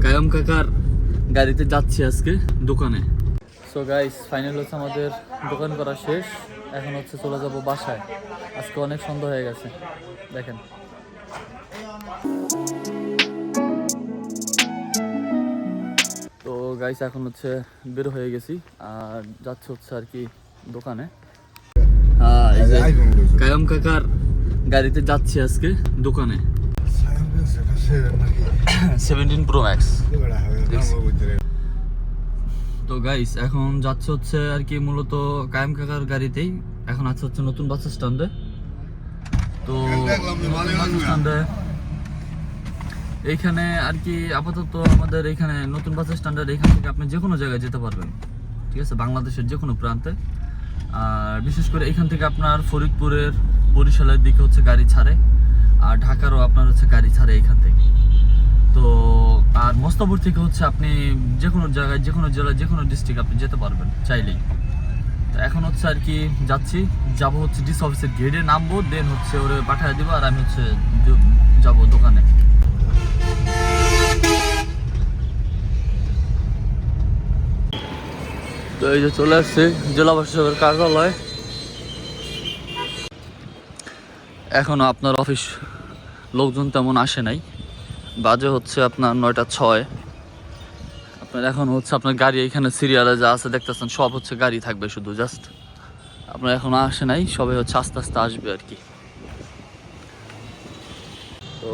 কায়াম কাকার গাড়িতে যাচ্ছি আজকে দোকানে। সো গাইস ফাইনাল হচ্ছে আমাদের দোকান করা শেষ, এখন হচ্ছে চলে যাব বাসায়। আজকে অনেক সন্ধ্যা হয়ে গেছে দেখেন। তো গাইস এখন হচ্ছে বের হয়ে গেছি আর যাচ্ছে হচ্ছে আর কি দোকানে। হ্যাঁ এই যে কায়াম কাকার গাড়িতে যাচ্ছি আজকে দোকানে। 17 Pro Max। তো গাইস এখন যাচ্ছে হচ্ছে আর কি মূলত কায়াম কাকার গাড়িতেই। এখন আছে হচ্ছে নতুন বাস স্ট্যান্ডে। তো বাস স্ট্যান্ডে এইখানে আর কি আপাতত আমাদের এখানে নতুন বাস স্ট্যান্ডের এখান থেকে আপনি যে কোনো জায়গায় যেতে পারবেন, ঠিক আছে, বাংলাদেশের যে কোনো প্রান্তে। আর বিশেষ করে এখান থেকে আপনার ফরিদপুরের বরিশালের দিকে হচ্ছে গাড়ি ছাড়ে, আর ঢাকারও আপনার হচ্ছে গাড়ি ছাড়ে এখান থেকে। তো আর মোস্তাপুর থেকে হচ্ছে আপনি যে কোনো জায়গায় যে কোনো জেলায় যে কোনো ডিস্ট্রিক্ট আপনি যেতে পারবেন চাইলেই। তো এখন হচ্ছে আর কি যাচ্ছি, যাব হচ্ছে ডিস অফিসের গেটে নামবো, দেন হচ্ছে ওরে পাঠিয়ে দিব আর আমি হচ্ছে যাব দোকানে। তো এই যে চলে আসছে জেলা প্রশাসকের কার্যালয়। এখনো আপনার অফিস লোকজন তেমন আসে নাই, বাজে হচ্ছে আপনার 9টা 6। আপনার এখন হচ্ছে আপনার গাড়ি এখানে সিরিয়ালে যা আছে দেখতেছেন সব হচ্ছে গাড়ি থাকবে, শুধু জাস্ট আপনার এখনো আসে নাই, সবাই হচ্ছে আস্তে আস্তে আসবে আর কি। তো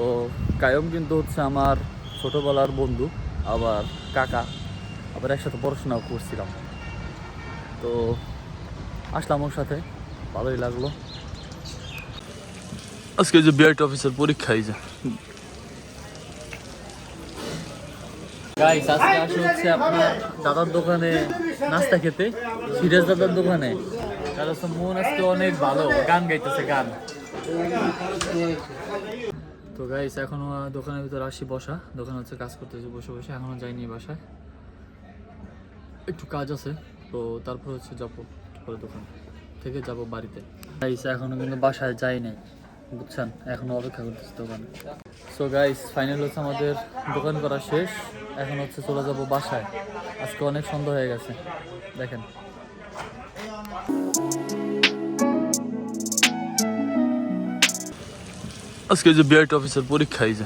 কায়ম কিন্তু হচ্ছে আমার ছোটবেলার বন্ধু, আবার কাকা, আবার একসাথে পড়াশোনাও করছিলাম। তো আসলাম ওর সাথে, ভালোই লাগলো। আজকে যে বিআরটি অফিসের পরীক্ষা, এই যে গাইস আজকে আসলে হচ্ছে আপনার দাদার দোকানে নাস্তা খেতে, সিরাজ দাদার দোকানে। তার হচ্ছে মন আজকে অনেক ভালো, গান গাইতেছে গান। তো গাইস এখনো দোকানের ভিতরে আসি বসা, দোকানে হচ্ছে কাজ করতেছি বসে বসে, এখনো যাইনি বাসায়, একটু কাজ আছে। তো তারপর হচ্ছে যাবো পরে দোকান থেকে যাব বাড়িতে। গাইস এখনো কিন্তু বাসায় যাই নাই বুঝছেন, এখনো অপেক্ষা করতেছি দোকানে। সো গাইস ফাইনাল হচ্ছে আমাদের দোকান করা শেষ, এখন হচ্ছে চলে যাব বাসায়। আজকে অনেক সন্ধ্যা হয়ে গেছে দেখেন। আজকে যে বিআরটি অফিসের পরীক্ষা, এই যে